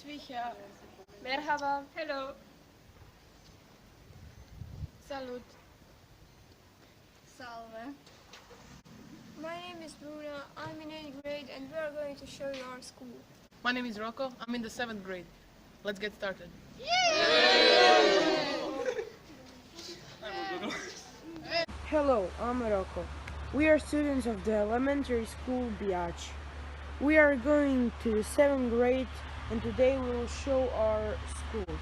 Svicha. Merhaba. Hello. Salut. Salve. My name is Bruna. I'm in 8th grade and we are going to show you our school. My name is Rocco. I'm in the 7th grade. Let's get started. Hello, I'm Rocco. We are students of the elementary school Biach. We are going to the 7th grade and today we will show our school.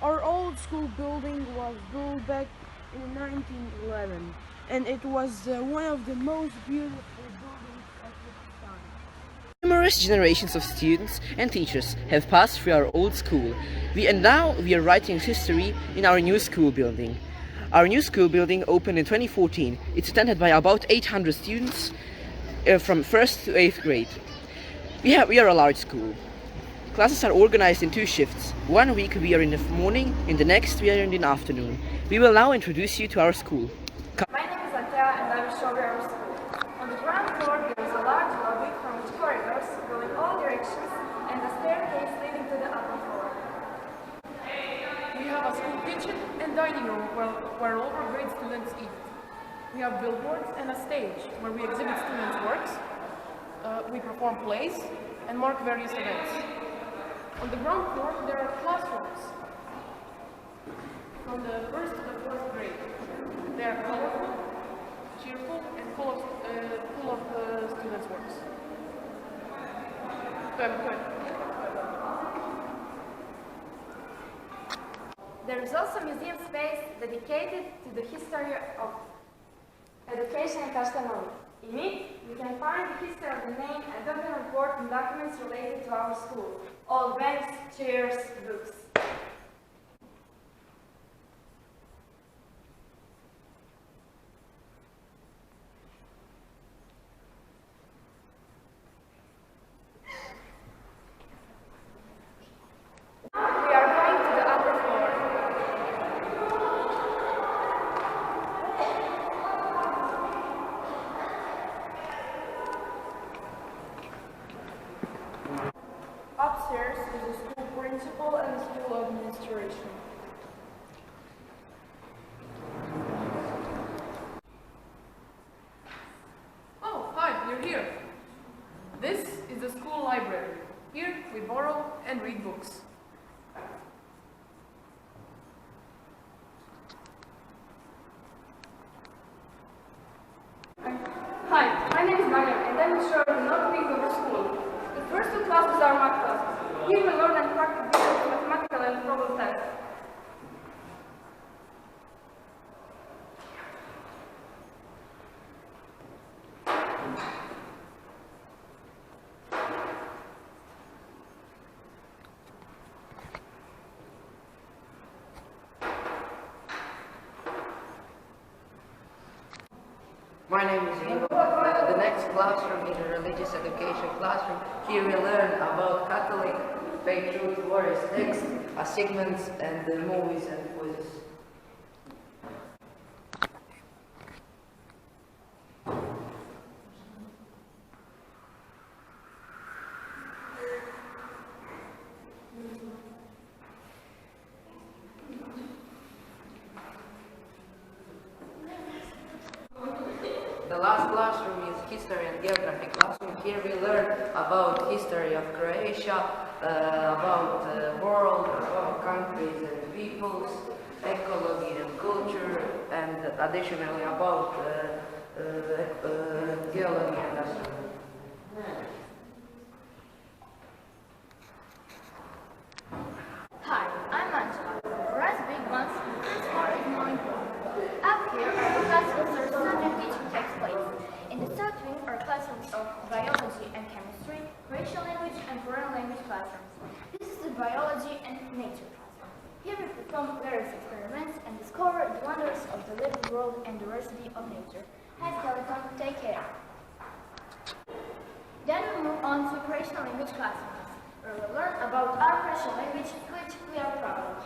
Our old school building was built back in 1911 and it was one of the most beautiful buildings at the time. Numerous generations of students and teachers have passed through our old school. Now we are writing history in our new school building. Our new school building opened in 2014. It's attended by about 800 students from 1st to 8th grade. We are a large school. Classes are organized in 2 shifts. One week we are in the morning, in the next we are in the afternoon. We will now introduce you to our school. My name is Antea and I will show you our school. On the ground floor there is a large lobby from which corridors go in all directions and a staircase leading to the upper floor. We have a school kitchen and dining room where lower grade students eat. We have billboards and a stage where we exhibit students' works, we perform plays, and mark various events. On the ground floor there are classrooms from the 1st to the 4th grade. They are colorful, cheerful, and full of students' works. Good. There is also a museum space dedicated to the history of education in Kastamonu. In it, you can find the history of the name and other important documents related to our school. All benches, chairs, books. Now we are going to the upper floor. Upstairs is the school principal and school administration. Oh, hi, you're here. This is the school library. Here we borrow and read books. Hi, my name is Mariam and I will show you the notebook of the school. The first 2 classes are math classes. Here we learn and practice different mathematical and problem tests. My name is Ivo. The next classroom is a religious education classroom. Here we learn about Catholic faith, truth, warriors, text, assignments, and the movies and quizzes. The last classroom is history and geography classroom. Here we learn about history of Croatia, about the world, about countries and peoples, ecology and culture, and additionally about geology and astronomy. Hi, I'm Angela. For us big ones, this floor is more important. Up here are the classrooms where student teaching takes place. In the third wing are classrooms of biology and chemistry, Croatian language and foreign language classrooms. This is the biology and nature classroom. Here we perform various experiments and discover the wonders of the living world and diversity of nature. Hi Skeleton, take care. Then we move on to Croatian language classrooms, where we learn about our Croatian language, which we are proud of.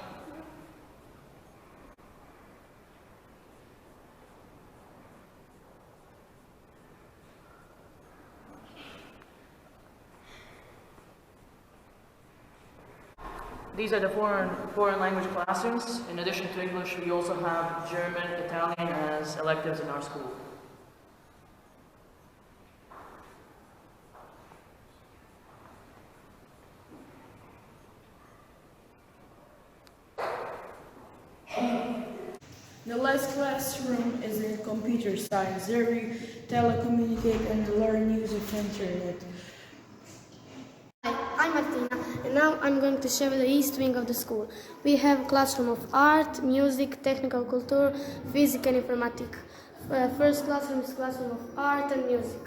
These are the foreign language classrooms. In addition to English, we also have German, Italian as electives in our school. The last classroom is in computer science. There we telecommunicate and learn use of internet. Hi, I'm Martina, and now I'm going to show the east wing of the school. We have a classroom of art, music, technical culture, physics and informatics. First classroom is classroom of art and music.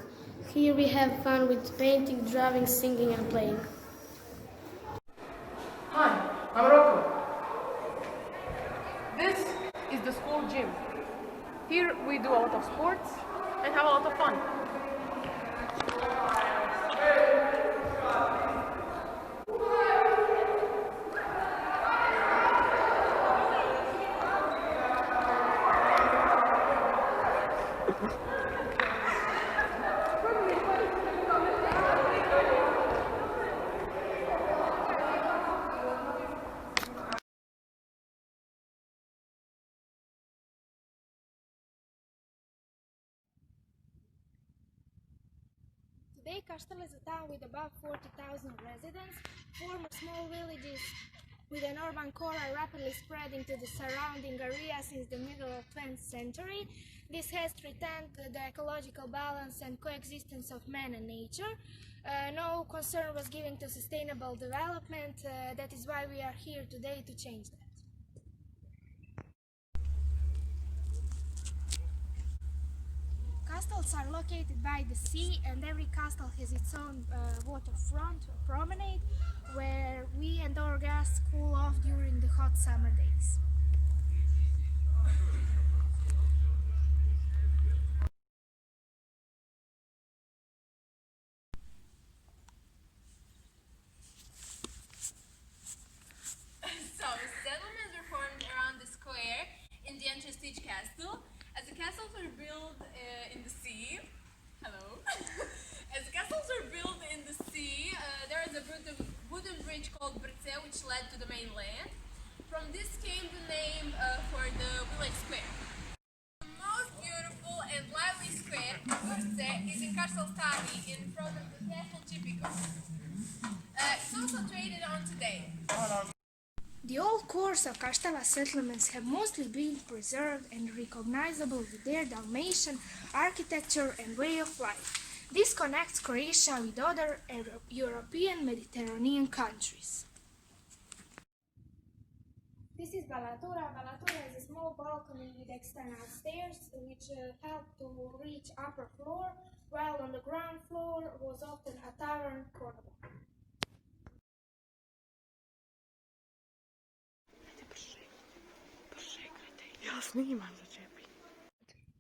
Here we have fun with painting, drawing, singing and playing. Hi, I'm Rocco. This is the school gym. Here we do a lot of sports and have a lot of fun. Today, Kastel is a town with about 40,000 residents. Former small villages with an urban core are rapidly spreading to the surrounding area since the middle of 20th century. This has threatened the ecological balance and coexistence of man and nature. No concern was given to sustainable development. That is why we are here today to change that. Castles are located by the sea, and every castle has its own waterfront promenade where we and our guests cool off during the hot summer days. So, settlements were formed around the square in the entrance to each castle. As the castles were built in the sea, as the castles were built in the sea, there is a wooden bridge called Brce, which led to the mainland. From this came the name for the village square. The most beautiful and lively square, Brce, is in Castel Stari in front of the Castle Typico. It's also traded on today. The old cores of Kaštela settlements have mostly been preserved and recognizable with their Dalmatian architecture and way of life. This connects Croatia with other European Mediterranean countries. This is Balatura. Balatura is a small balcony with external stairs which help to reach upper floor, while on the ground floor was often a tavern corridor.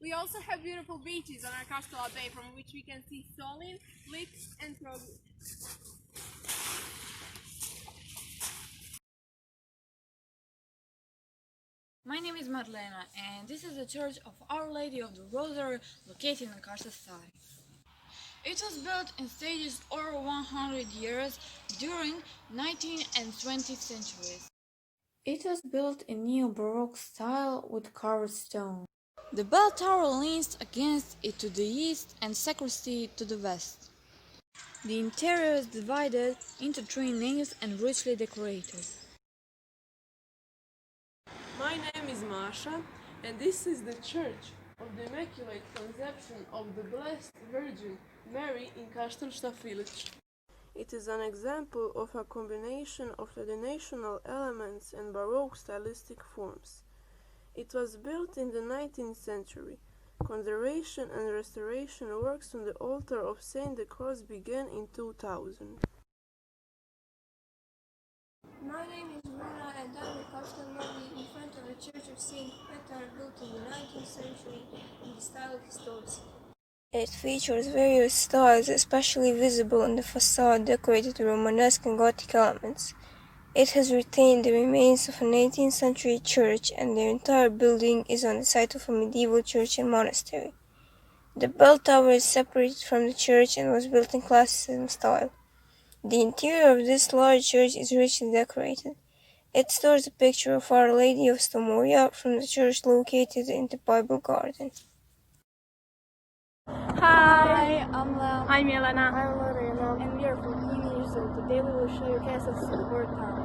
We also have beautiful beaches on our Kastela Bay from which we can see Solin, Lik and Trogu. My name is Marlena, and this is the Church of Our Lady of the Rosary located in Karsasai. It was built in stages over 100 years during 19th and 20th centuries. It was built in neo-Baroque style with carved stone. The bell tower leans against it to the east and sacristy to the west. The interior is divided into three naves and richly decorated. My name is Masha, and this is the Church of the Immaculate Conception of the Blessed Virgin Mary in Kastelstadt village. It is an example of a combination of traditional elements and Baroque stylistic forms. It was built in the 19th century. Conservation and restoration works on the altar of Saint the Cross began in 2000. My name is Bruna and I'm a Castelnovi in front of the Church of Saint Peter built in the 19th century in the style of historicity. It features various styles, especially visible in the facade decorated with Romanesque and Gothic elements. It has retained the remains of an 18th century church, and the entire building is on the site of a medieval church and monastery. The bell tower is separated from the church and was built in classicism style. The interior of this large church is richly decorated. It stores a picture of Our Lady of Stomoria from the church located in the Bible Garden. Hi, I'm Lau. I'm Yelena. I'm Lorena. And we are 14 years old. Today we will show you castles in Port Town.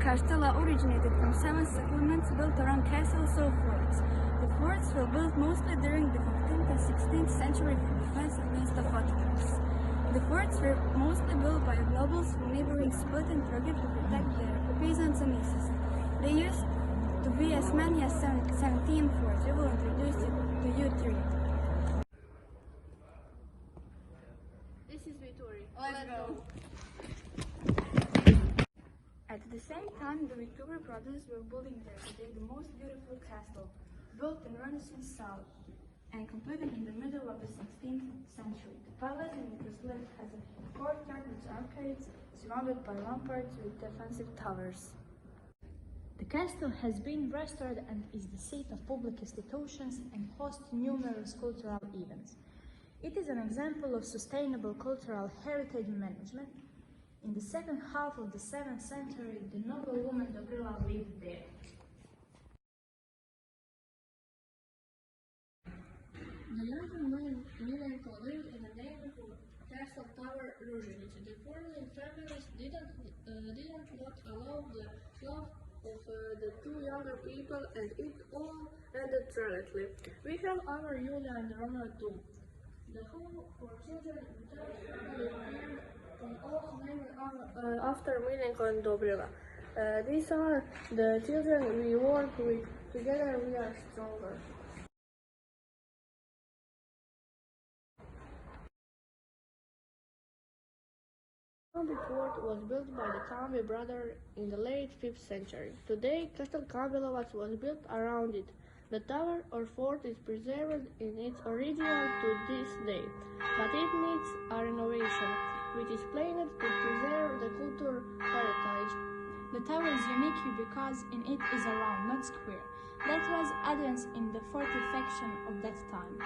Castella originated from 7 settlements built around castles or forts. The forts were built mostly during the 15th and 16th century for defense against the Ottomans. The forts were mostly built by nobles from neighboring Sput and Trogir to protect their peasants and nieces. They used to be as many as 17 forts. We will introduce it to you three. This is Vittori. Let's go. At the same time, the Vittori brothers were building there today the most beautiful castle, built in Renaissance style and completed in the middle of the 16th century. The palace in which was lived has a courtyard with arcades surrounded by ramparts with defensive towers. The castle has been restored and is the seat of public institutions and hosts numerous cultural events. It is an example of sustainable cultural heritage management. In the second half of the 7th century, the noblewoman Održiva lived there. The young man lived in the neighborhood castle tower Održivi. The foreign families didn't not allow the love of the two younger people, and it all ended tragically. We have our Julia and Roma too. The home for children in the family appeared and also named after Milenko and Održiva. These are the children we work with. Together we are stronger. The fort was built by the Kambi brothers in the late 5th century. Today, Castle Kambilovac was built around it. The tower or fort is preserved in its original to this day, but it needs a renovation, which is planned to preserve the cultural heritage. The tower is unique because in it is a round, not square. That was advanced in the fortification of that time.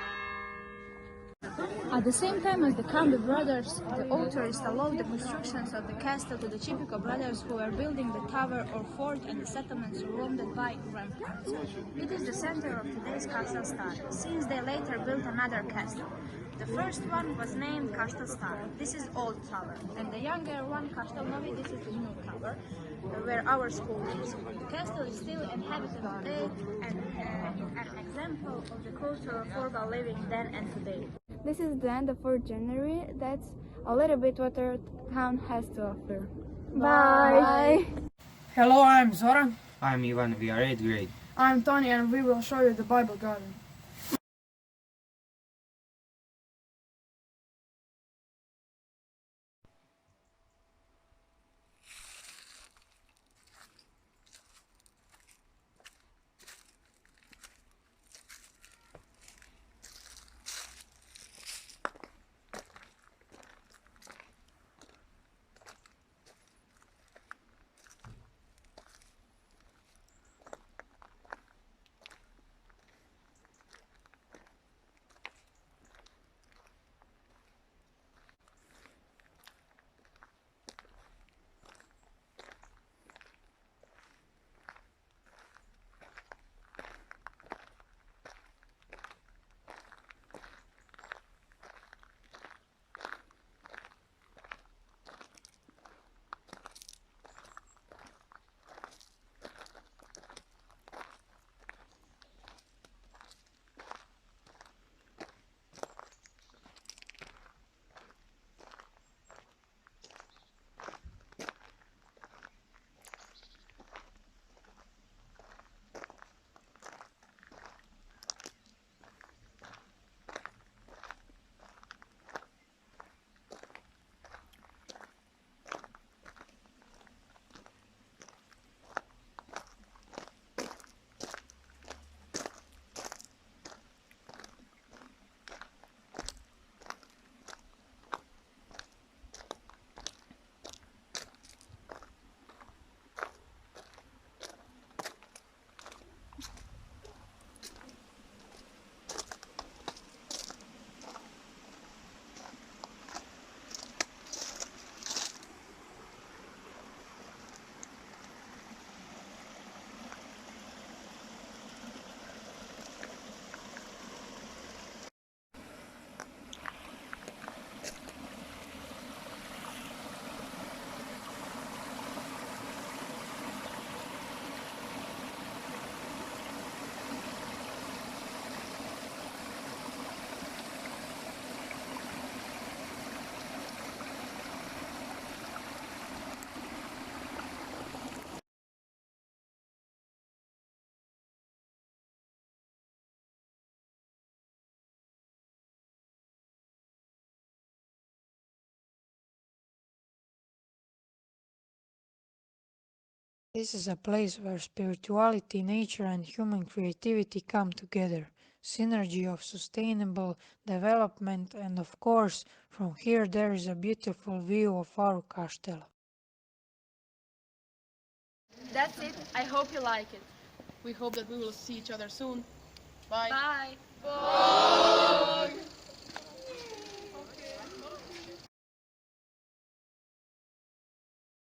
At the same time as the Kambi brothers, the authorities allowed the constructions of the castle to the Chipiko brothers who were building the tower or fort and the settlements surrounded by ramparts. It is the center of today's Castle Star, since they later built another castle. The first one was named Castle Star. This is Old Tower, and the younger one, Castle Novi, this is the new tower, where our school is. The castle is still inhabited today and an example of the culture of urban living then and today. This is the end of 4th January. That's a little bit what our town has to offer. Bye. Hello, I'm Zoran. I'm Ivan, we are 8th grade. I'm Tony and we will show you the Bible Garden. This is a place where spirituality, nature, and human creativity come together. Synergy of sustainable development, and of course, from here there is a beautiful view of our castle. That's it. I hope you like it. We hope that we will see each other soon. Bye. Bye. Bye.